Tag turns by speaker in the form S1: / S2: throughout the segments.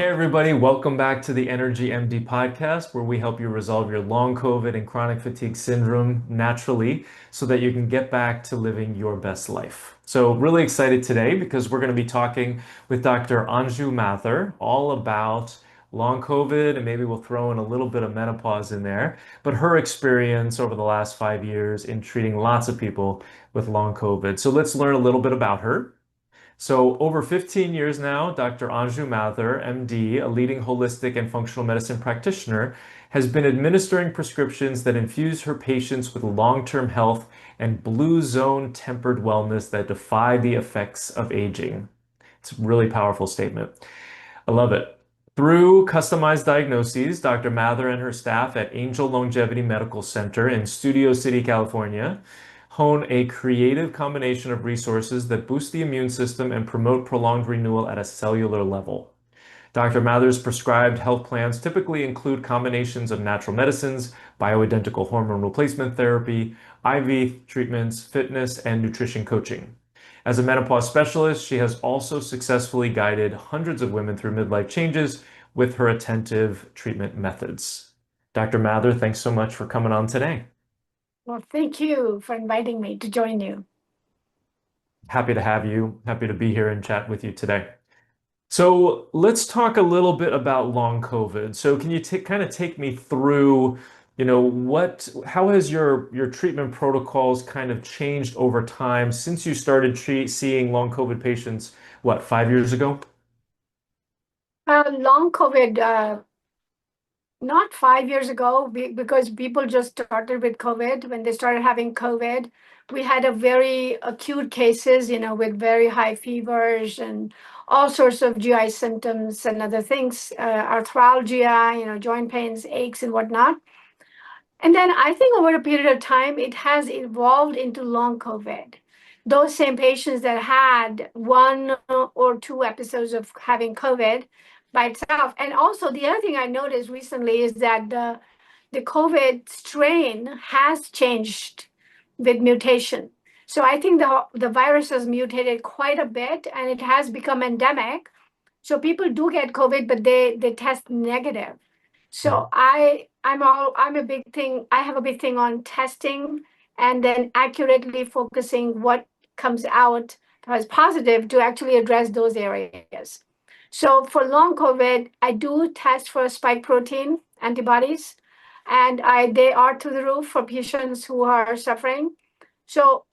S1: everybody. Welcome back to the Energy MD podcast, where we help you resolve your long COVID and chronic fatigue syndrome naturally so that you can get back to living your best life. So, really excited today because we're going to be talking with Dr. Anju Mathur all about long COVID, and maybe we'll throw in a little bit of menopause in there, but her experience over the last 5 years in treating lots of people with long COVID. So, let's learn a little bit about her. So, over 15 years now, Dr. Anju Mathur, MD, a leading holistic and functional medicine practitioner, has been administering prescriptions that infuse her patients with long-term health and blue zone tempered wellness that defy the effects of aging. It's a really powerful statement. I love it. Through customized diagnoses, Dr. Mather and her staff at Angel Longevity Medical Center in Studio City, California, hone a creative combination of resources that boost the immune system and promote prolonged renewal at a cellular level. Dr. Mather's prescribed health plans typically include combinations of natural medicines, bioidentical hormone replacement therapy, IV treatments, fitness, and nutrition coaching. As a menopause specialist, she has also successfully guided hundreds of women through midlife changes with her attentive treatment methods. Dr. Mather, thanks so much for coming on today.
S2: Well, thank you for inviting me to join you.
S1: Happy to have you. Happy to be here and chat with you today. So let's talk a little bit about long COVID. So can you kind of take me through, how has your treatment protocols kind of changed over time since you started seeing long COVID patients, what, 5 years ago?
S2: Long COVID, not 5 years ago, because people just started with COVID. When they started having COVID, we had a very acute cases, with very high fevers and all sorts of GI symptoms and other things, arthralgia, joint pains, aches, and whatnot. And then I think over a period of time, it has evolved into long COVID. Those same patients that had one or two episodes of having COVID by itself. And also the other thing I noticed recently is that the COVID strain has changed with mutation. So I think the virus has mutated quite a bit and it has become endemic. So people do get COVID, but they test negative. So I'm a big thing. I have a big thing on testing and then accurately focusing what comes out as positive to actually address those areas. So for long COVID, I do test for spike protein antibodies, and they are through the roof for patients who are suffering. So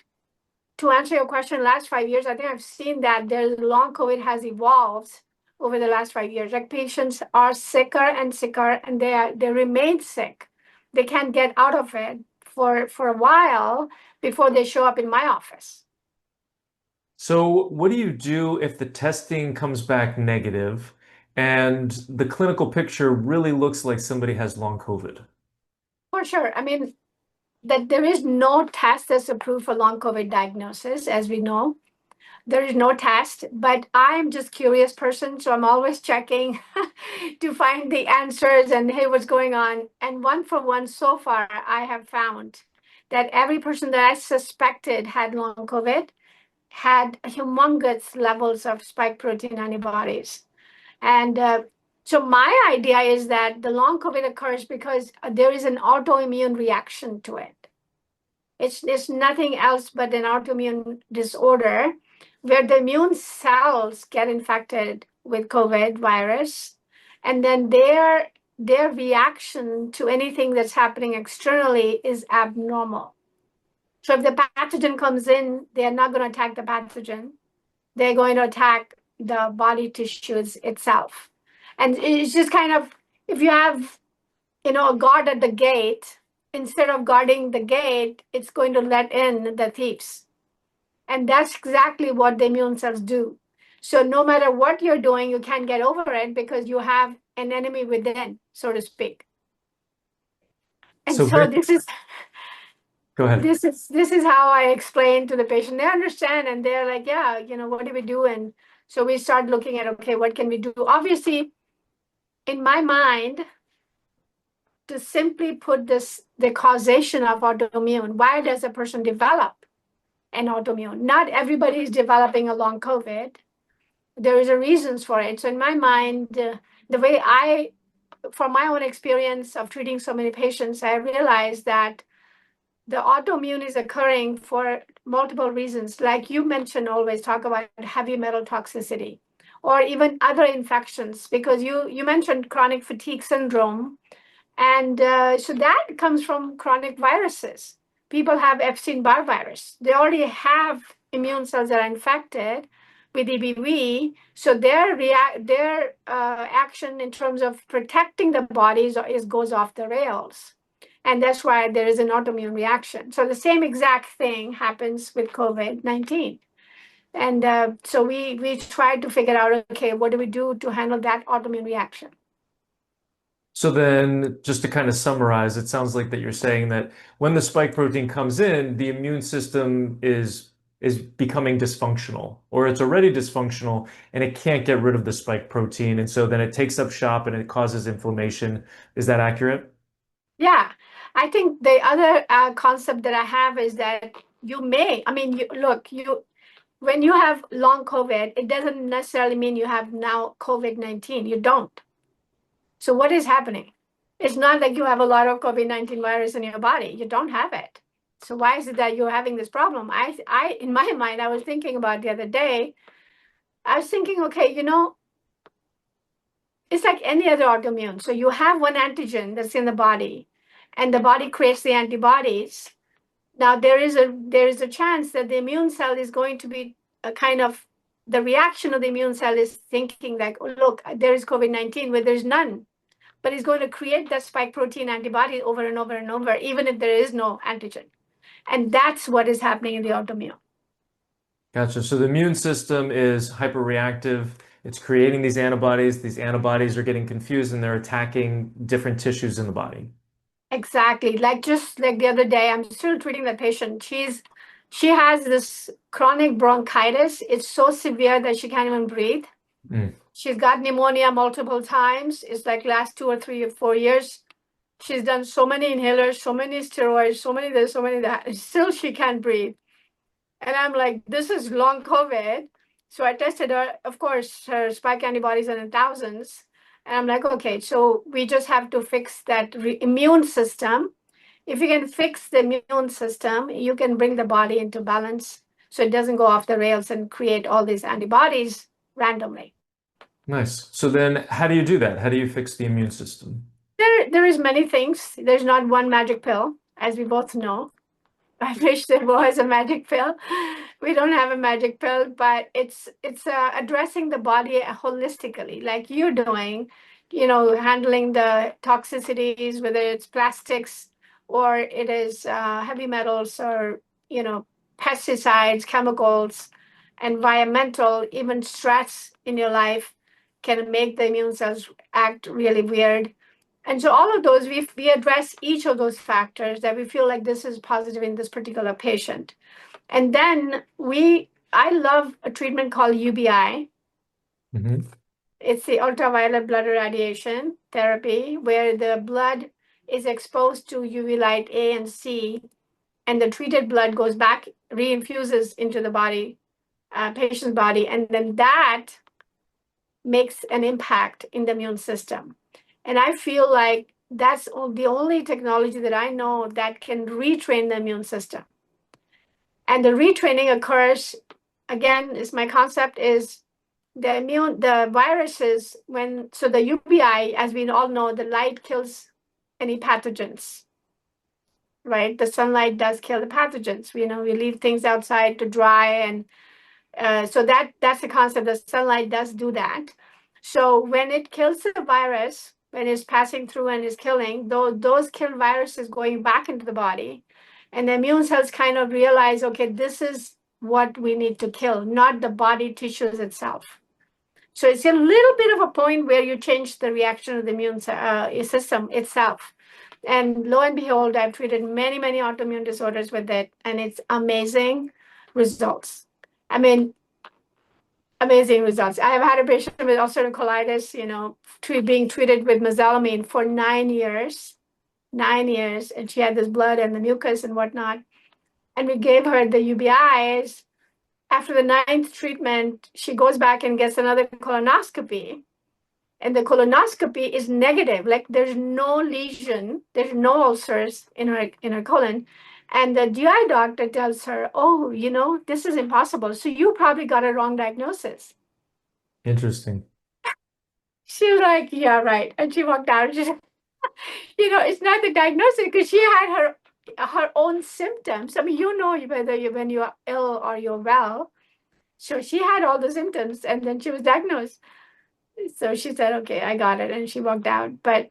S2: to answer your question, last 5 years, I think I've seen that the long COVID has evolved over the last 5 years. Like patients are sicker and sicker, and they remain sick. They can't get out of it for a while before they show up in my office.
S1: So what do you do if the testing comes back negative and the clinical picture really looks like somebody has long COVID?
S2: For sure. I mean, that there is no test that's approved for long COVID diagnosis, as we know. There is no test, but I'm just curious person, so I'm always checking to find the answers and hey, what's going on? And one for one, so far, I have found that every person that I suspected had long COVID had humongous levels of spike protein antibodies. And so my idea is that the long COVID occurs because there is an autoimmune reaction to it. It's nothing else but an autoimmune disorder where the immune cells get infected with COVID virus, and then their reaction to anything that's happening externally is abnormal. So if the pathogen comes in, they're not going to attack the pathogen. They're going to attack the body tissues itself. And it's just kind of, if you have, a guard at the gate, instead of guarding the gate, it's going to let in the thieves. And that's exactly what the immune cells do. So no matter what you're doing, you can't get over it because you have an enemy within, so to speak. And
S1: So
S2: so
S1: here,
S2: this is
S1: go ahead.
S2: this is how I explain to the patient. They understand and they're like, yeah, what do we do? And so we start looking at, okay, what can we do? Obviously, in my mind, to simply put the causation of autoimmune, why does a person develop an autoimmune? Not everybody is developing a long COVID. There is a reasons for it. So in my mind, the way from my own experience of treating so many patients, I realized that the autoimmune is occurring for multiple reasons. Like you mentioned, always talk about heavy metal toxicity or even other infections, because you mentioned chronic fatigue syndrome. And so that comes from chronic viruses. People have Epstein-Barr virus. They already have immune cells that are infected with EBV. So their action in terms of protecting the bodies goes off the rails. And that's why there is an autoimmune reaction. So the same exact thing happens with COVID-19. And so we tried to figure out, okay, what do we do to handle that autoimmune reaction?
S1: So then, just to kind of summarize, it sounds like that you're saying that when the spike protein comes in, the immune system is becoming dysfunctional, or it's already dysfunctional, and it can't get rid of the spike protein, and so then it takes up shop and it causes inflammation. Is that accurate?
S2: Yeah, I think the other concept that I have is that I mean, when you have long COVID, it doesn't necessarily mean you have now COVID-19. You don't. So what is happening? It's not like you have a lot of COVID-19 virus in your body. You don't have it. So why is it that you're having this problem? In my mind, I was thinking about the other day, I was thinking, okay, it's like any other autoimmune. So you have one antigen that's in the body, and the body creates the antibodies. Now there is a chance that the immune cell is going to be a kind of the reaction of the immune cell is thinking like, oh, look, there is COVID-19 where there's none, but it's going to create that spike protein antibody over and over and over, even if there is no antigen. And that's what is happening in the autoimmune.
S1: Gotcha. So the immune system is hyperreactive. It's creating these antibodies. These antibodies are getting confused and they're attacking different tissues in the body.
S2: Exactly. Like just like the other day, I'm still treating the patient. She has this chronic bronchitis. It's so severe that she can't even breathe.
S1: Mm.
S2: She's got pneumonia multiple times. It's like last 2 or 3 or 4 years. She's done so many inhalers, so many steroids, so many this, so many that. Still she can't breathe. And I'm like, this is long COVID. So I tested her. Of course, her spike antibodies are in thousands. And I'm like, okay, so we just have to fix that immune system. If you can fix the immune system, you can bring the body into balance so it doesn't go off the rails and create all these antibodies randomly.
S1: Nice. So then how do you do that? How do you fix the immune system?
S2: There is many things. There's not one magic pill, as we both know. I wish there was a magic pill. We don't have a magic pill, but it's addressing the body holistically, like you're doing, handling the toxicities, whether it's plastics or it is heavy metals or pesticides, chemicals, environmental, even stress in your life can make the immune cells act really weird. And so all of those, we address each of those factors that we feel like this is positive in this particular patient. And then I love a treatment called UBI.
S1: Hmm.
S2: It's the ultraviolet blood irradiation therapy, where the blood is exposed to UV light A and C, and the treated blood goes back, reinfuses into the body, patient's body, and then that makes an impact in the immune system. And I feel like that's the only technology that I know that can retrain the immune system. And the retraining occurs, again, is my concept is the viruses, so the UBI, as we all know, the light kills any pathogens, right? The sunlight does kill the pathogens. We leave things outside to dry, and so that's the concept. The sunlight does do that. So when it kills the virus, when it's passing through and is killing, those killed viruses going back into the body, and the immune cells kind of realize, okay, this is what we need to kill, not the body tissues itself. So it's a little bit of a point where you change the reaction of the immune system itself. And lo and behold, I've treated many, many autoimmune disorders with it, and it's amazing results. I mean, amazing results. I have had a patient with ulcerative colitis, being treated with mesalamine for 9 years, and she had this blood and the mucus and whatnot. And we gave her the UBIs. After the ninth treatment, she goes back and gets another colonoscopy. And the colonoscopy is negative, like there's no lesion, there's no ulcers in her colon. And the GI doctor tells her, oh, this is impossible. So you probably got a wrong diagnosis.
S1: Interesting.
S2: She was like, yeah, right. And she walked out. She said, it's not the diagnosis because she had her own symptoms. I mean, whether when you're ill or you're well. So she had all the symptoms and then she was diagnosed. So she said, okay, I got it. And she walked out. But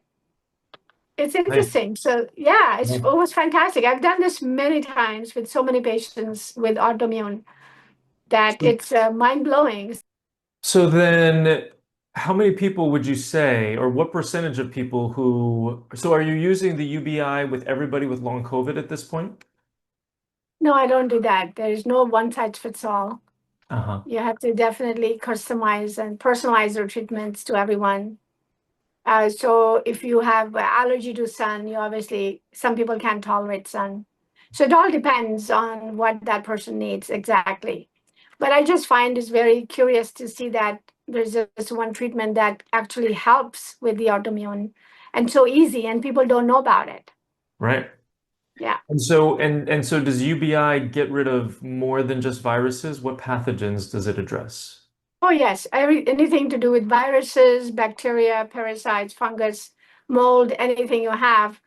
S2: it's
S1: Nice.
S2: interesting. So yeah, it
S1: Yeah.
S2: was fantastic. I've done this many times with so many patients with autoimmune that
S1: So,
S2: it's mind blowing.
S1: so then, how many people would you say, or what percentage of people so are you using the UBI with everybody with long COVID at this point?
S2: No, I don't do that. There is no one size fits all.
S1: Uh-huh.
S2: You have to definitely customize and personalize your treatments to everyone. So if you have allergy to sun, some people can't tolerate sun. So it all depends on what that person needs exactly. But I just find it's very curious to see that there's just one treatment that actually helps with the autoimmune and so easy, and people don't know about it.
S1: Right.
S2: Yeah.
S1: And so does UBI get rid of more than just viruses? What pathogens does it address?
S2: Oh, yes. Anything to do with viruses, bacteria, parasites, fungus, mold, anything you have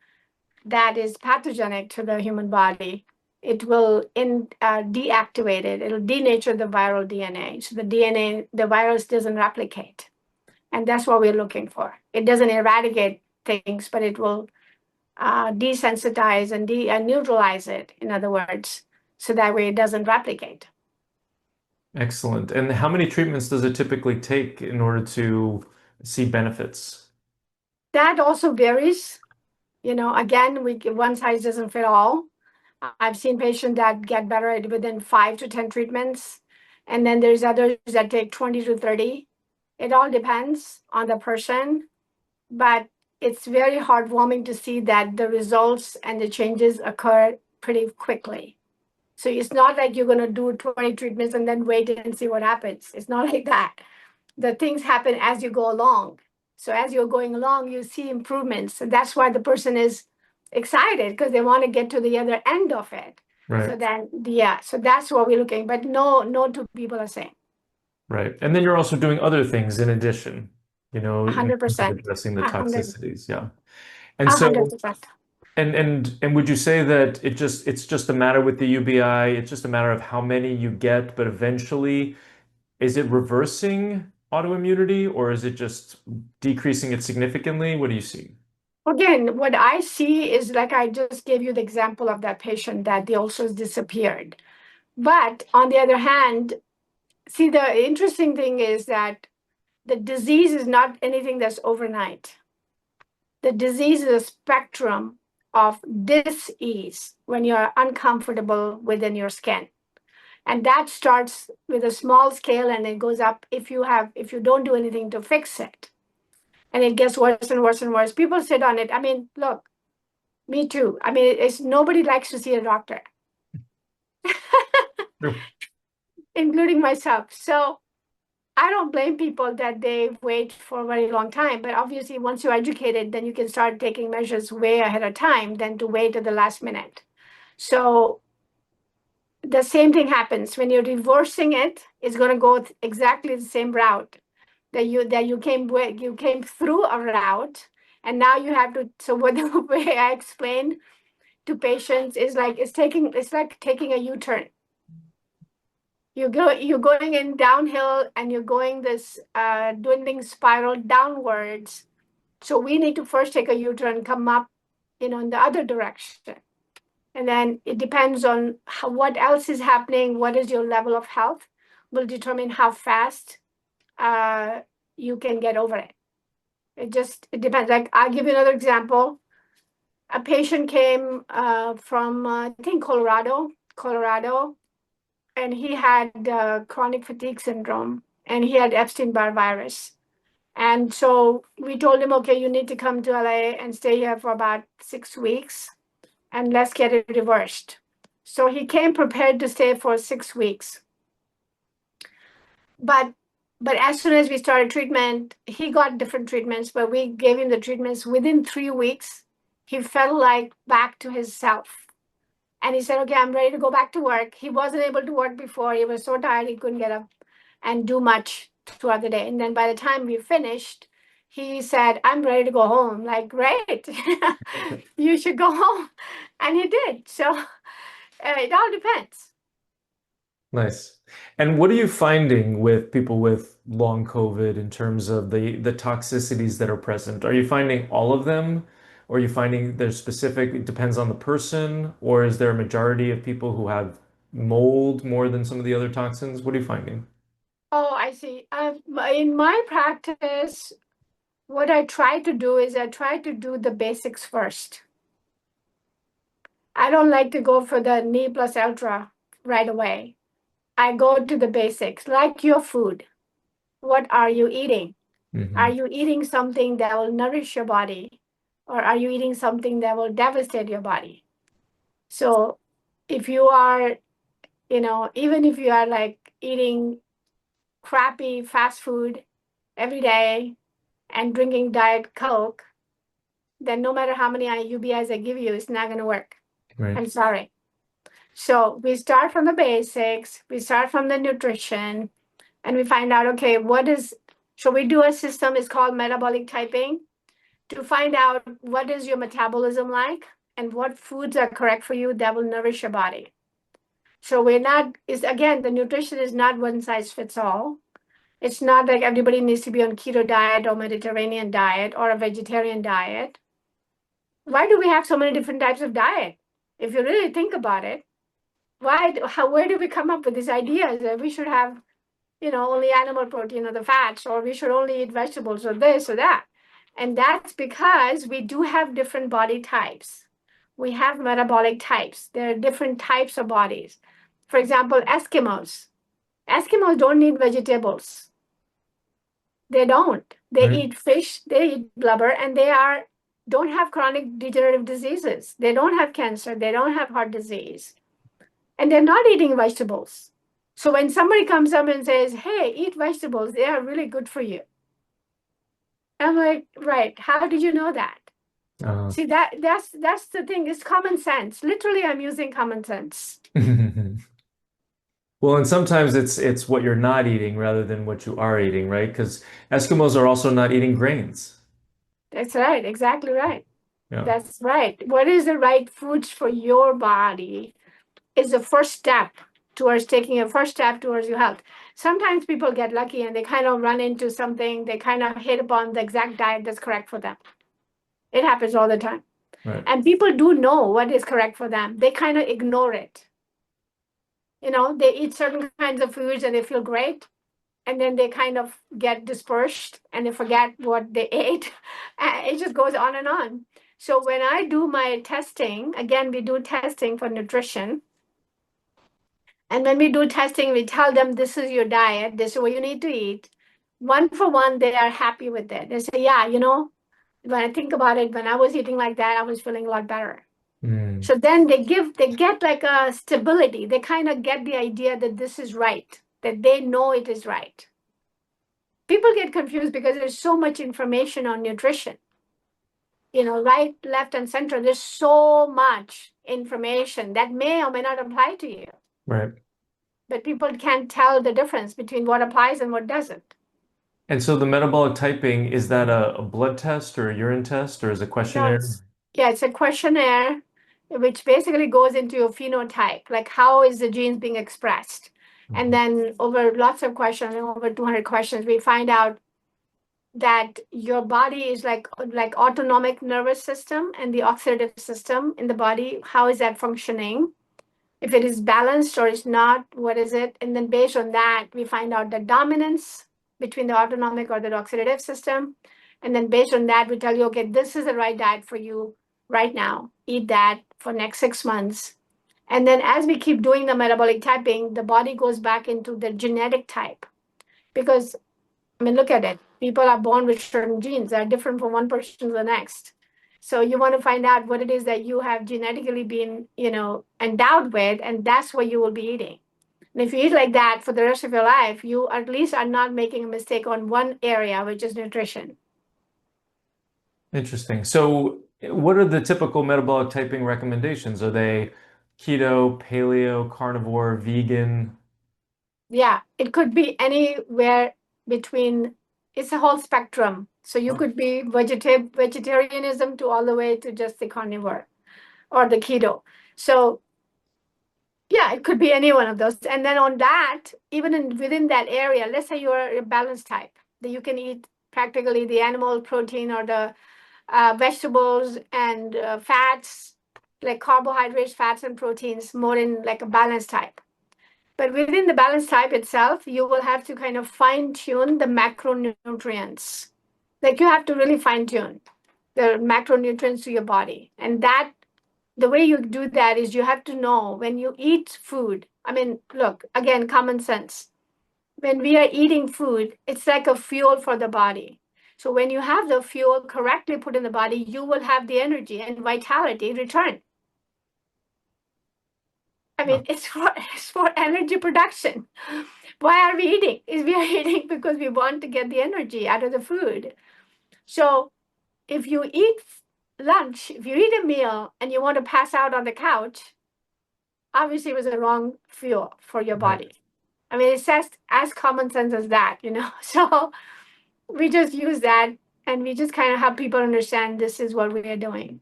S2: that is pathogenic to the human body, it will deactivate it. It'll denature the viral DNA. So the virus doesn't replicate. And that's what we're looking for. It doesn't eradicate things, but it will desensitize and neutralize it, in other words, so that way it doesn't replicate.
S1: Excellent. And how many treatments does it typically take in order to see benefits?
S2: That also varies. Again, one size doesn't fit all. I've seen patients that get better within 5 to 10 treatments, and then there's others that take 20 to 30. It all depends on the person, but it's very heartwarming to see that the results and the changes occur pretty quickly. So it's not like you're going to do 20 treatments and then wait and see what happens. It's not like that. The things happen as you go along. So as you're going along, you see improvements. And that's why the person is excited because they want to get to the other end of it.
S1: Right.
S2: So then, yeah, so that's what we're looking. But no two people are same.
S1: Right. And then you're also doing other things in addition, in terms of
S2: 100%.
S1: addressing the
S2: A hundred,
S1: toxicities. Yeah. And
S2: a
S1: so,
S2: 100%.
S1: and would you say that it's just a matter with the UBI, it's just a matter of how many you get, but eventually, is it reversing autoimmunity or is it just decreasing it significantly? What do you see?
S2: Again, what I see is like I just gave you the example of that patient that the ulcers disappeared. But on the other hand, see, the interesting thing is that the disease is not anything that's overnight. The disease is a spectrum of dis-ease when you're uncomfortable within your skin. And that starts with a small scale and it goes up if you don't do anything to fix it. And it gets worse and worse and worse. People sit on it. I mean, look, me too. I mean, it's nobody likes to see a doctor,
S1: Sure.
S2: including myself. So I don't blame people that they wait for a very long time. But obviously, once you're educated, then you can start taking measures way ahead of time than to wait at the last minute. So the same thing happens when you're reversing it. It's going to go exactly the same route that you came through a route, and now you have to. So what the way I explain to patients is like it's like taking a U-turn. You're going in downhill and you're going this dwindling spiral downwards. So we need to first take a U-turn, come up, in the other direction. And then it depends on what else is happening, what is your level of health, will determine how fast you can get over it. It depends. Like I'll give you another example. A patient came from I think Colorado, and he had chronic fatigue syndrome, and he had Epstein-Barr virus. And so we told him, okay, you need to come to LA and stay here for about 6 weeks, and let's get it reversed. So he came prepared to stay for 6 weeks. But But as soon as we started treatment, he got different treatments, but we gave him the treatments. Within 3 weeks, he felt like back to his self. And he said, okay, I'm ready to go back to work. He wasn't able to work before. He was so tired, he couldn't get up and do much throughout the day. And then by the time we finished, he said, I'm ready to go home. Like, great, you should go home. And he did. So it all depends.
S1: Nice. And what are you finding with people with long COVID in terms of the toxicities that are present? Are you finding all of them? Or are you finding there's specific, it depends on the person, or is there a majority of people who have mold more than some of the other toxins? What are you finding?
S2: Oh, I see. In my practice, what I try to do is I try to do the basics first. I don't like to go for the knee plus ultra right away. I go to the basics, like your food. What are you eating? Are
S1: Hmm.
S2: you eating something that will nourish your body? Or are you eating something that will devastate your body? So if you are, even if you are like eating crappy fast food every day and drinking Diet Coke, then no matter how many UBIs I give you, it's not going to work.
S1: Right.
S2: I'm sorry. So we start from the basics, we start from the nutrition, and we find out, okay, so we do a system, it's called metabolic typing, to find out what is your metabolism like and what foods are correct for you that will nourish your body. So again, the nutrition is not one size fits all. It's not like everybody needs to be on keto diet or Mediterranean diet or a vegetarian diet. Why do we have so many different types of diet? If you really think about it, where do we come up with these ideas that we should have, only animal protein or the fats, or we should only eat vegetables or this or that? And that's because we do have different body types. We have metabolic types. There are different types of bodies. For example, Eskimos. Eskimos don't need vegetables. They don't. They
S1: Right.
S2: eat fish, they eat blubber, and don't have chronic degenerative diseases. They don't have cancer, they don't have heart disease, and they're not eating vegetables. So when somebody comes up and says, "Hey, eat vegetables, they are really good for you." I'm like, "Right, how did you know that?"
S1: Uh,
S2: See, that's the thing, it's common sense. Literally, I'm using common sense.
S1: well, and sometimes it's what you're not eating rather than what you are eating, right? Because Eskimos are also not eating grains.
S2: That's right, exactly right.
S1: Yeah,
S2: That's right. What is the right foods for your body is the first step towards taking a first step towards your health. Sometimes people get lucky and they kind of run into something, they kind of hit upon the exact diet that's correct for them. It happens all the time.
S1: right.
S2: And people do know what is correct for them. They kind of ignore it. They eat certain kinds of foods and they feel great. And then they kind of get dispersed and they forget what they ate. And it just goes on and on. So when I do my testing, again, we do testing for nutrition. And when we do testing, we tell them this is your diet, this is what you need to eat. One for one, they are happy with it. They say, yeah, when I think about it, when I was eating like that, I was feeling a lot better.
S1: Mm,
S2: So then they get like a stability. They kind of get the idea that this is right, that they know it is right. People get confused because there's so much information on nutrition. Right, left, and center. There's so much information that may or may not apply to you.
S1: right.
S2: But people can't tell the difference between what applies and what doesn't.
S1: And so the metabolic typing, is that a blood test or a urine test or is it a
S2: No,
S1: questionnaire?
S2: it's a questionnaire which basically goes into your phenotype, like how is the genes being expressed. And
S1: Mhm.
S2: then over lots of questions, over 200 questions, we find out that your body is like autonomic nervous system and the oxidative system in the body. How is that functioning? If it is balanced or is not, what is it? And then based on that, we find out the dominance between the autonomic or the oxidative system. And then based on that, we tell you, okay, this is the right diet for you right now. Eat that for next 6 months. And then as we keep doing the metabolic typing, the body goes back into the genetic type. Because, I mean, look at it. People are born with certain genes that are different from one person to the next. So you want to find out what it is that you have genetically been, endowed with, and that's what you will be eating. And if you eat like that for the rest of your life, you at least are not making a mistake on one area, which is nutrition.
S1: Interesting. So, what are the typical metabolic typing recommendations? Are they keto, paleo, carnivore, vegan?
S2: Yeah, it could be anywhere between, it's a whole spectrum. So you
S1: Oh,
S2: could be vegetarianism to all the way to just the carnivore or the keto. So yeah, it could be any one of those. And then on that, even within that area, let's say you're a balanced type, that you can eat practically the animal protein or the vegetables and fats, like carbohydrates, fats, and proteins, more in like a balanced type. But within the balanced type itself, you will have to kind of fine tune the macronutrients. Like you have to really fine tune the macronutrients to your body. And that the way you do that is you have to know when you eat food. I mean, look, again, common sense. When we are eating food, it's like a fuel for the body. So when you have the fuel correctly put in the body, you will have the energy and vitality return. I
S1: oh,
S2: mean, it's for energy production. Why are we eating? Is we are eating because we want to get the energy out of the food. So if you eat lunch, if you eat a meal and you want to pass out on the couch, obviously it was the wrong fuel for your
S1: right.
S2: body. I mean, it's just as common sense as that, you know. So we just use that and we just kind of help people understand this is what we are doing.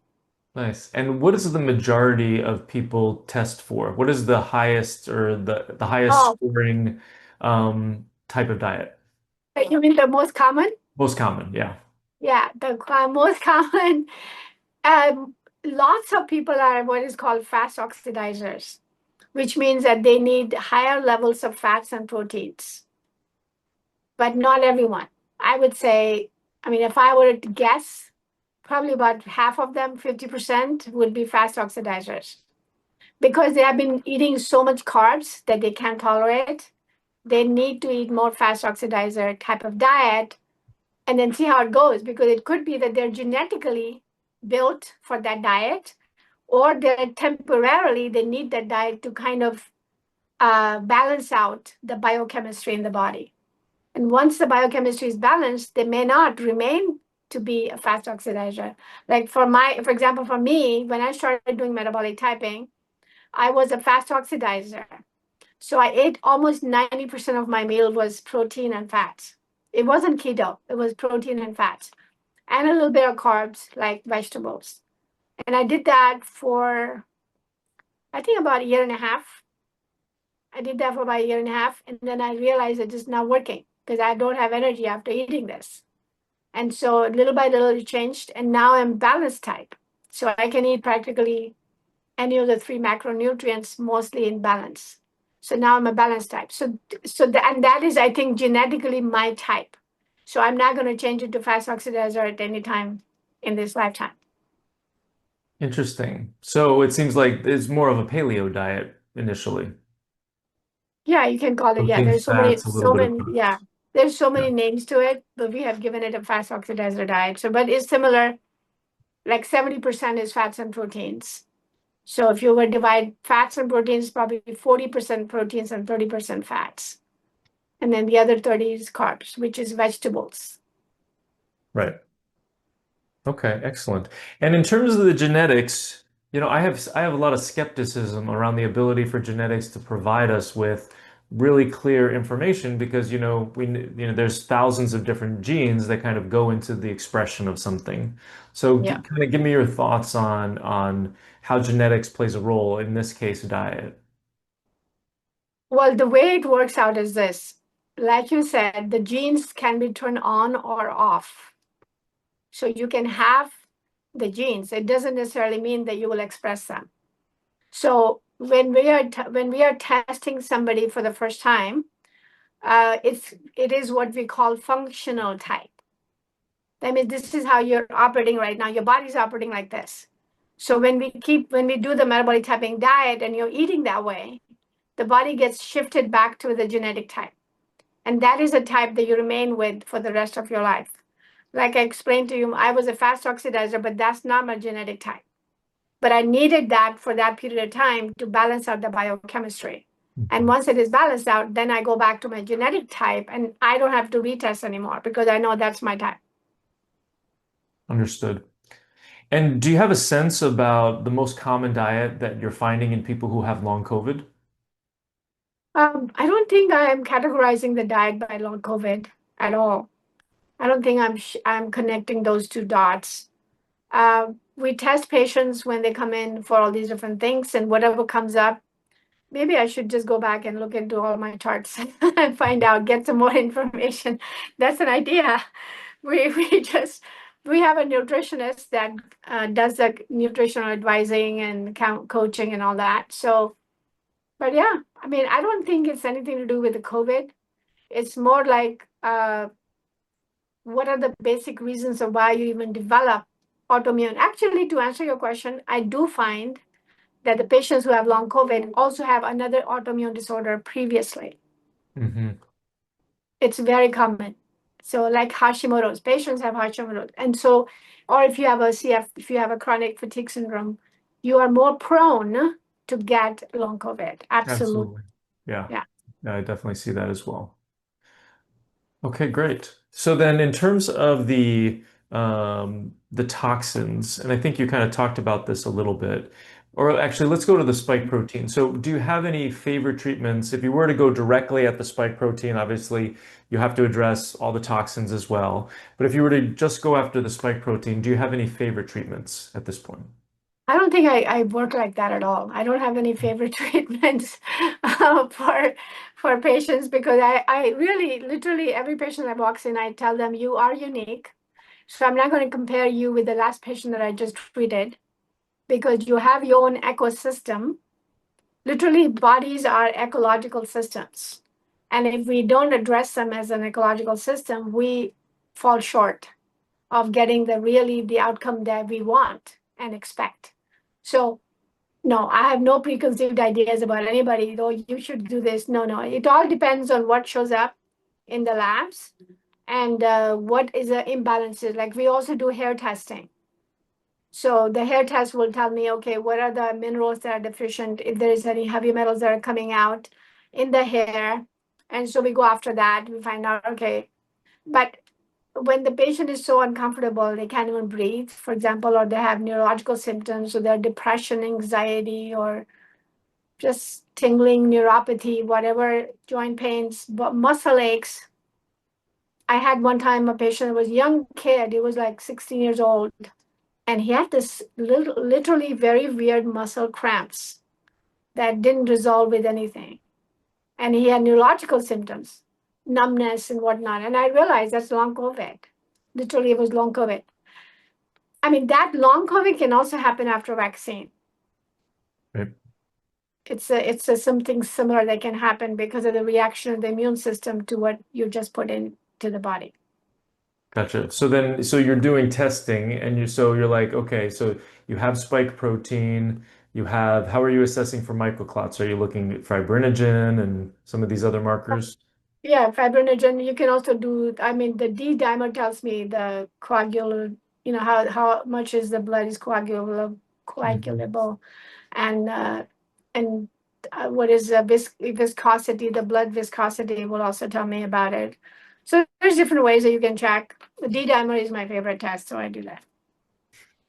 S1: Nice. And what does the majority of people test for? What is the highest or the highest
S2: Oh,
S1: scoring type of diet?
S2: you mean the most common?
S1: Most common, yeah.
S2: Yeah, the most common. Um, Lots of people are what is called fast oxidizers, which means that they need higher levels of fats and proteins, but not everyone. I would say, I mean, if I were to guess, probably about half of them, 50%, would be fast oxidizers because they have been eating so much carbs that they can't tolerate. They need to eat more fast oxidizer type of diet and then see how it goes because it could be that they're genetically built for that diet or they're temporarily they need that diet to kind of balance out the biochemistry in the body. And once the biochemistry is balanced, they may not remain to be a fast oxidizer. Like for example, for me, when I started doing metabolic typing, I was a fast oxidizer. So I ate almost 90% of my meal was protein and fats. It wasn't keto, it was protein and fats, and a little bit of carbs like vegetables. And I did that for, I think, about a year and a half. I did that for about a year and a half. And then I realized it's just not working because I don't have energy after eating this. And so little by little it changed. And now I'm balanced type. So I can eat practically any of the three macronutrients mostly in balance. So now I'm a balanced type. And that is, I think, genetically my type. So I'm not going to change it to fast oxidizer at any time in this lifetime.
S1: Interesting. So it seems like it's more of a paleo diet initially.
S2: Yeah, you can call it. Yeah,
S1: Protein,
S2: there's
S1: fats, a little bit of
S2: yeah,
S1: carbs.
S2: there's so
S1: Yeah.
S2: many names to it, but we have given it a fast oxidizer diet. So, but it's similar, like 70% is fats and proteins. So if you were to divide fats and proteins, probably 40% proteins and 30% fats. And then the other 30 is carbs, which is vegetables.
S1: Right. Okay, excellent. And in terms of the genetics, I have a lot of skepticism around the ability for genetics to provide us with really clear information because, there's thousands of different genes that kind of go into the expression of something. So
S2: Yeah.
S1: kind of give me your thoughts on how genetics plays a role in this case, diet.
S2: Well, the way it works out is this. Like you said, the genes can be turned on or off. So you can have the genes. It doesn't necessarily mean that you will express them. So when we are testing somebody for the first time, it is what we call functional type. I mean, this is how you're operating right now. Your body's operating like this. So when we do the metabolic typing diet and you're eating that way, the body gets shifted back to the genetic type. And that is a type that you remain with for the rest of your life. Like I explained to you, I was a fast oxidizer, but that's not my genetic type. But I needed that for that period of time to balance out the biochemistry. And
S1: Mhm.
S2: once it is balanced out, then I go back to my genetic type and I don't have to retest anymore because I know that's my type.
S1: Understood. And do you have a sense about the most common diet that you're finding in people who have long COVID?
S2: I don't think I am categorizing the diet by long COVID at all. I don't think I'm connecting those two dots. We test patients when they come in for all these different things, and whatever comes up, maybe I should just go back and look into all my charts and find out, get some more information. That's an idea. We just we have a nutritionist that does the nutritional advising and coaching and all that. So, but yeah, I mean, I don't think it's anything to do with the COVID. It's more like what are the basic reasons of why you even develop autoimmune? Actually, to answer your question, I do find that the patients who have long COVID also have another autoimmune disorder previously.
S1: Hmm.
S2: It's very common. So, like Hashimoto's, patients have Hashimoto's. And so, or if you have a CF, if you have a chronic fatigue syndrome, you are more prone to get long COVID. Absolutely.
S1: Absolutely. Yeah,
S2: Yeah.
S1: I definitely see that as well. Okay, great. So then in terms of the toxins, and I think you kind of talked about this a little bit, or actually let's go to the spike protein. So do you have any favorite treatments? If you were to go directly at the spike protein, obviously you have to address all the toxins as well. But if you were to just go after the spike protein, do you have any favorite treatments at this point?
S2: I don't think I work like that at all. I don't have any favorite treatments for patients because I really, literally, every patient that walks in, I tell them, you are unique. So I'm not going to compare you with the last patient that I just treated because you have your own ecosystem. Literally, bodies are ecological systems. And if we don't address them as an ecological system, we fall short of getting the outcome that we want and expect. So no, I have no preconceived ideas about anybody, though you should do this. No, no. It all depends on what shows up in the labs and what is the imbalances. Like we also do hair testing. So the hair test will tell me, okay, what are the minerals that are deficient, if there is any heavy metals that are coming out in the hair. And so we go after that. We find out, okay. But when the patient is so uncomfortable, they can't even breathe, for example, or they have neurological symptoms, so they're depression, anxiety, or just tingling, neuropathy, whatever, joint pains, but muscle aches. I had one time a patient, was a young kid, he was like 16 years old, and he had this literally very weird muscle cramps that didn't resolve with anything. And he had neurological symptoms, numbness and whatnot. And I realized that's long COVID. Literally, it was long COVID. I mean, that long COVID can also happen after vaccine.
S1: Right.
S2: It's a something similar that can happen because of the reaction of the immune system to what you just put into the body.
S1: Gotcha. So then, so you're doing testing and you're like, okay, so you have spike protein, you have, how are you assessing for microclots? Are you looking at fibrinogen and some of these other markers?
S2: Yeah, fibrinogen. You can also do. I mean, the D dimer tells me the coagul. You know how much is the blood is
S1: Mhm.
S2: coagulable, and and what is the viscosity? The blood viscosity will also tell me about it. So there's different ways that you can check. The D dimer is my favorite test, so I do that.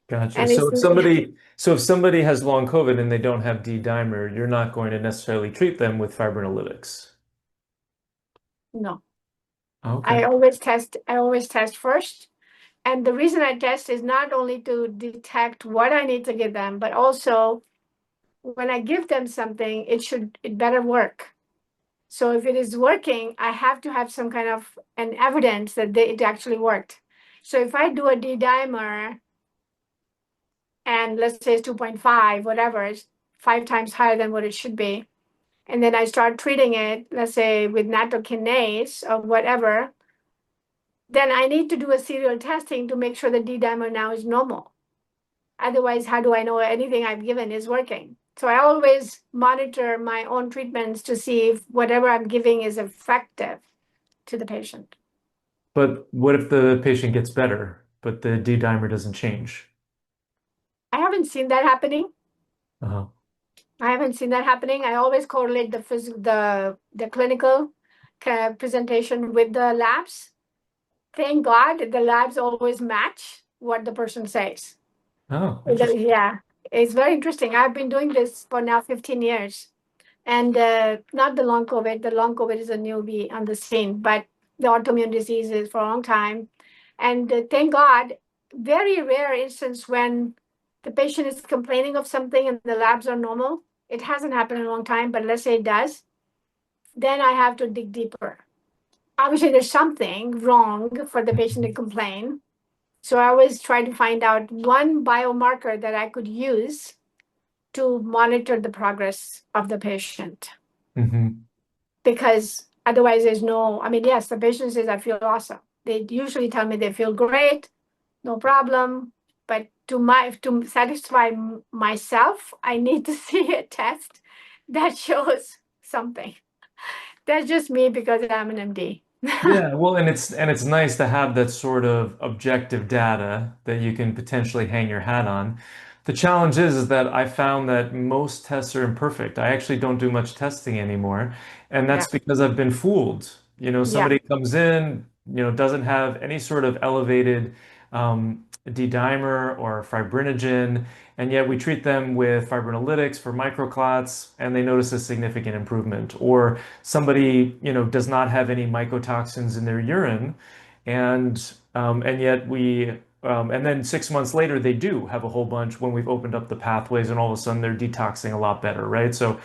S1: Gotcha.
S2: And it's
S1: So if somebody has long COVID and they don't have D dimer, you're not going to necessarily treat them with fibrinolytics.
S2: no.
S1: Okay.
S2: I always test first. And the reason I test is not only to detect what I need to give them, but also when I give them something, it better work. So if it is working, I have to have some kind of an evidence that it actually worked. So if I do a D dimer and let's say it's 2.5, whatever, it's 5 times higher than what it should be, and then I start treating it, let's say with nattokinase or whatever, then I need to do a serial testing to make sure the D dimer now is normal. Otherwise, how do I know anything I've given is working? So I always monitor my own treatments to see if whatever I'm giving is effective to the patient.
S1: But what if the patient gets better, but the D dimer doesn't change?
S2: I haven't seen that happening.
S1: Uh-huh.
S2: I haven't seen that happening. I always correlate the clinical presentation with the labs. Thank God the labs always match what the person says.
S1: Oh, interesting.
S2: Yeah, it's very interesting. I've been doing this for now 15 years. And not the long COVID. The long COVID is a newbie on the scene, but the autoimmune diseases for a long time. And thank God, very rare instance when the patient is complaining of something and the labs are normal. It hasn't happened in a long time, but let's say it does, then I have to dig deeper. Obviously, there's something wrong for the patient to complain. So I always try to find out one biomarker that I could use to monitor the progress of the patient.
S1: Hmm.
S2: Because otherwise there's no, I mean, yes, the patient says, I feel awesome. They usually tell me they feel great, no problem. But to satisfy myself, I need to see a test that shows something. That's just me because I'm an MD.
S1: Yeah, well, and it's nice to have that sort of objective data that you can potentially hang your hat on. The challenge is that I found that most tests are imperfect. I actually don't do much testing anymore, and
S2: Yeah,
S1: that's because I've been fooled.
S2: yeah.
S1: Somebody comes in, doesn't have any sort of elevated D-dimer or fibrinogen, and yet we treat them with fibrinolytics for microclots, and they notice a significant improvement. Or somebody, does not have any mycotoxins in their urine, and yet and then 6 months later they do have a whole bunch when we've opened up the pathways, and all of a sudden they're detoxing a lot better, right? So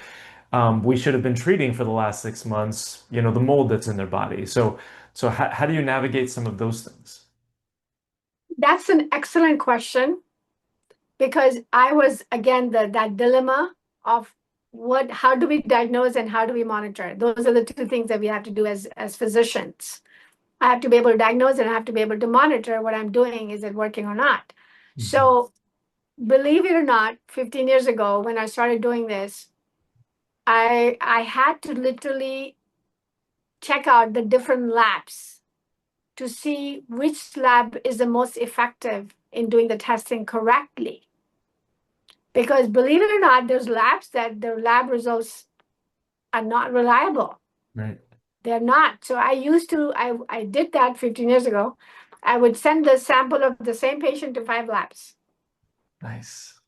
S1: we should have been treating for the last 6 months, the mold that's in their body. So how do you navigate some of those things?
S2: That's an excellent question because I was again that dilemma of how do we diagnose and how do we monitor? Those are the two things that we have to do as physicians. I have to be able to diagnose and I have to be able to monitor what I'm doing. Is it working or not?
S1: Mhm.
S2: So, believe it or not, 15 years ago, when I started doing this, I had to literally check out the different labs to see which lab is the most effective in doing the testing correctly. Because believe it or not, there's labs that their lab results are not reliable.
S1: Right.
S2: They're not. So I did that 15 years ago. I would send the sample of the same patient to 5 labs.
S1: Nice.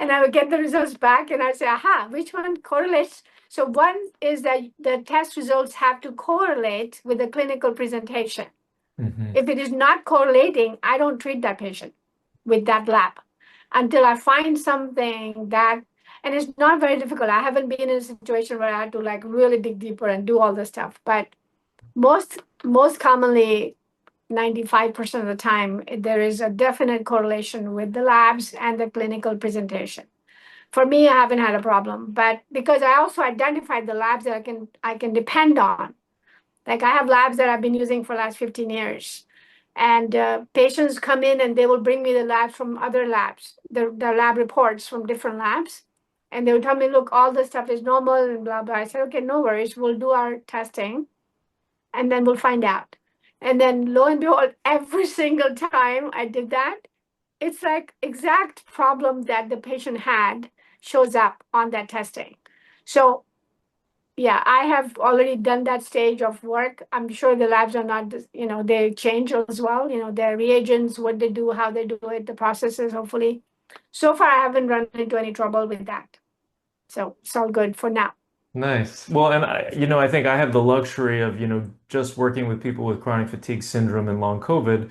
S2: And I would get the results back and I'd say, aha, which one correlates? So one is that the test results have to correlate with the clinical presentation.
S1: Hmm.
S2: If it is not correlating, I don't treat that patient with that lab until I find something that, and it's not very difficult. I haven't been in a situation where I had to like really dig deeper and do all this stuff. But most commonly, 95% of the time, there is a definite correlation with the labs and the clinical presentation. For me, I haven't had a problem, but because I also identified the labs that I can depend on. Like I have labs that I've been using for the last 15 years. And patients come in and they will bring me the labs from other labs, the lab reports from different labs. And they will tell me, look, all this stuff is normal and blah, blah. I said, okay, no worries. We'll do our testing and then we'll find out. And then lo and behold, every single time I did that, it's like exact problem that the patient had shows up on that testing. So yeah, I have already done that stage of work. I'm sure the labs are not, they change as well, their reagents, what they do, how they do it, the processes, hopefully. So far, I haven't run into any trouble with that. So it's all good for now.
S1: Nice. Well, and I think I have the luxury of, just working with people with chronic fatigue syndrome and long COVID.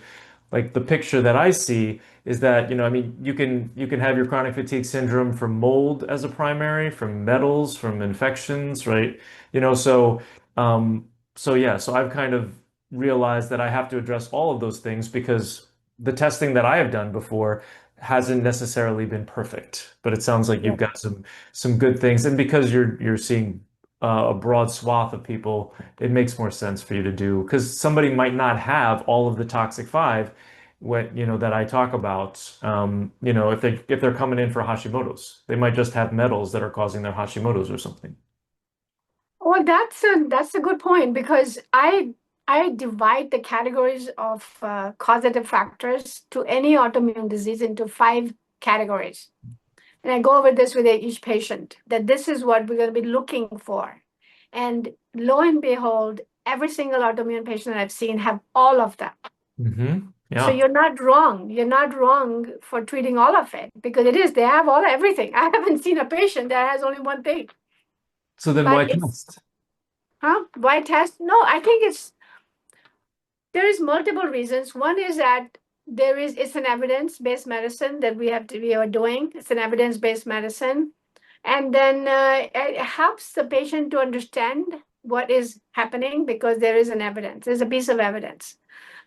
S1: Like the picture that I see is that, I mean, you can have your chronic fatigue syndrome from mold as a primary, from metals, from infections, right? You know, so so I've kind of realized that I have to address all of those things because the testing that I have done before hasn't necessarily been perfect. But it sounds like
S2: Yeah.
S1: you've got some good things, and because you're seeing a broad swath of people, it makes more sense for you to do because somebody might not have all of the toxic five that I talk about. If they're coming in for Hashimoto's, they might just have metals that are causing their Hashimoto's or something.
S2: Well, that's a good point because I divide the categories of causative factors to any autoimmune disease into 5 categories. And I go over this with each patient, that this is what we're going to be looking for. And lo and behold, every single autoimmune patient I've seen have all of them.
S1: Mm-hmm.
S2: So
S1: Yeah.
S2: you're not wrong. You're not wrong for treating all of it, because it is, they have everything. I haven't seen a patient that has only one thing.
S1: So then
S2: But
S1: why test?
S2: why test? No, I think there is multiple reasons. One is that it's an evidence-based medicine that we are doing. It's an evidence-based medicine. And then it helps the patient to understand what is happening, because there is an evidence, there's a piece of evidence.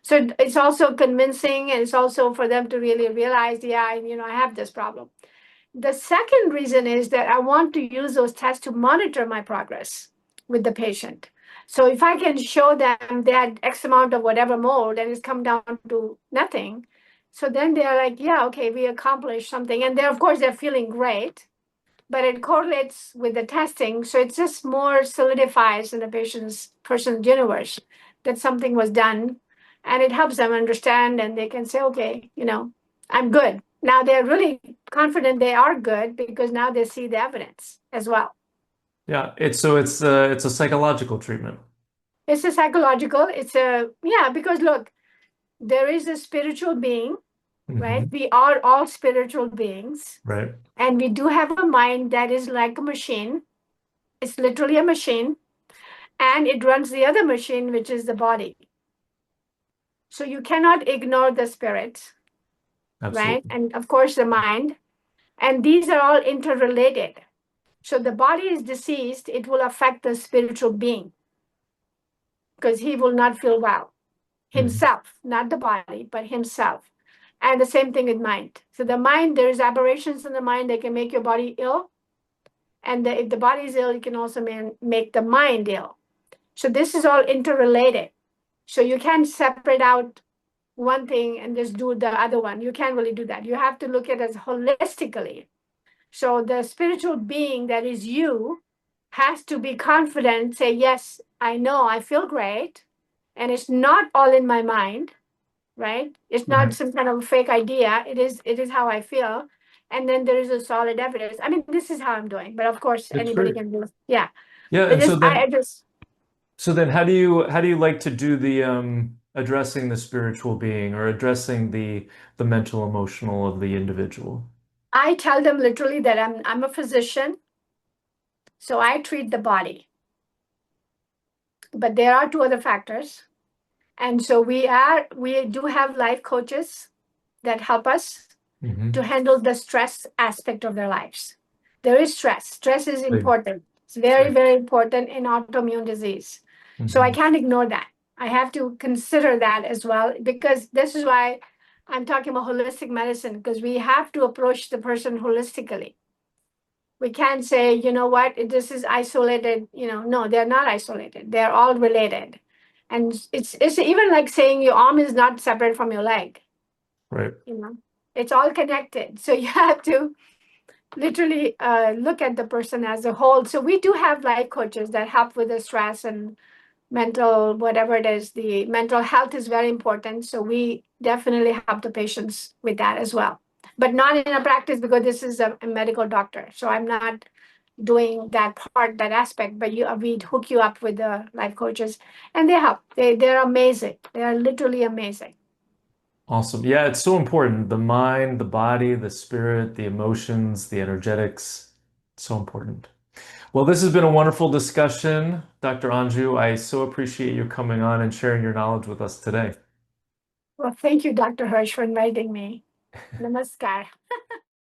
S2: So it's also convincing, and it's also for them to really realize, yeah, I have this problem. The second reason is that I want to use those tests to monitor my progress with the patient. So if I can show them they had X amount of whatever mold and it's come down to nothing, so then they're like, yeah, okay, we accomplished something. And of course, they're feeling great, but it correlates with the testing. So it just more solidifies in the person's universe that something was done, and it helps them understand, and they can say, okay, I'm good. Now they're really confident they are good, because now they see the evidence as well.
S1: Yeah. It's a psychological treatment.
S2: It's a psychological, because look, there is a spiritual being, right?
S1: Mm-hmm.
S2: We are all spiritual beings,
S1: Right.
S2: and we do have a mind that is like a machine. It's literally a machine, and it runs the other machine, which is the body. So you cannot ignore the spirit, right?
S1: Absolutely.
S2: And of course, the mind. And these are all interrelated. So the body is diseased, it will affect the spiritual being, because he will not feel well
S1: Mm-hmm.
S2: himself, not the body, but himself. And the same thing with mind. So the mind, there's aberrations in the mind that can make your body ill. And if the body is ill, it can also make the mind ill. So this is all interrelated. So you can't separate out one thing and just do the other one. You can't really do that. You have to look at it as holistically. So the spiritual being that is you has to be confident, say, yes, I know, I feel great. And it's not all in my mind, right? It's not
S1: Right.
S2: some kind of fake idea. It is how I feel. And then there is a solid evidence. I mean, this is how I'm doing, but of course
S1: It's
S2: anybody
S1: great.
S2: can do it. Yeah.
S1: Yeah.
S2: But
S1: And
S2: this, I just,
S1: so then how do you like to do the addressing the spiritual being or addressing the mental emotional of the individual?
S2: I tell them literally that I'm a physician, so I treat the body. But there are two other factors. And so we do have life coaches that help us
S1: Mm-hmm.
S2: to handle the stress aspect of their lives. There is stress. Stress is
S1: Big,
S2: important. It's very,
S1: big.
S2: very important in autoimmune disease. So I
S1: Mm-hmm.
S2: can't ignore that. I have to consider that as well, because this is why I'm talking about holistic medicine, because we have to approach the person holistically. We can't say, you know what, this is isolated, no, they're not isolated. They're all related. And it's even like saying your arm is not separate from your leg,
S1: Right.
S2: it's all connected. So you have to literally look at the person as a whole. So we do have life coaches that help with the stress and mental, whatever it is. The mental health is very important. So we definitely help the patients with that as well. But not in a practice, because this is a medical doctor. So I'm not doing that part, that aspect, but we hook you up with the life coaches, and they help. They're amazing. They are literally amazing.
S1: Awesome. Yeah, it's so important. The mind, the body, the spirit, the emotions, the energetics. So important. Well, this has been a wonderful discussion, Dr. Anju. I so appreciate you coming on and sharing your knowledge with us today.
S2: Well, thank you, Dr. Hirsch, for inviting me. Namaskar.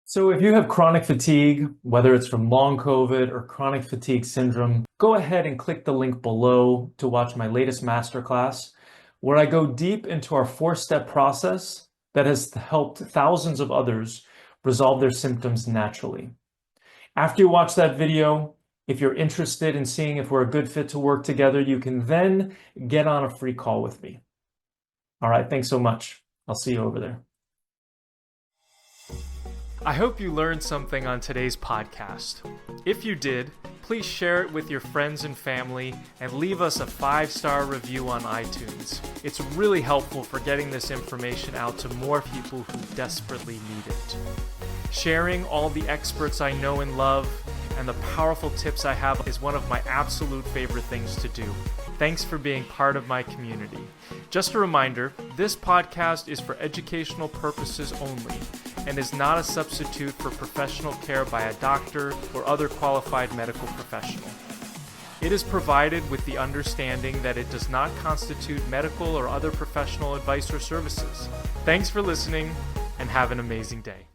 S1: So if you have chronic fatigue, whether it's from long COVID or chronic fatigue syndrome, go ahead and click the link below to watch my latest masterclass, where I go deep into our 4-step process that has helped thousands of others resolve their symptoms naturally. After you watch that video, if you're interested in seeing if we're a good fit to work together, you can then get on a free call with me. All right, thanks so much. I'll see you over there. I hope you learned something on today's podcast. If you did, please share it with your friends and family and leave us a 5-star review on iTunes. It's really helpful for getting this information out to more people who desperately need it. Sharing all the experts I know and love and the powerful tips I have is one of my absolute favorite things to do. Thanks for being part of my community. Just a reminder, this podcast is for educational purposes only and is not a substitute for professional care by a doctor or other qualified medical professional. It is provided with the understanding that it does not constitute medical or other professional advice or services. Thanks for listening and have an amazing day.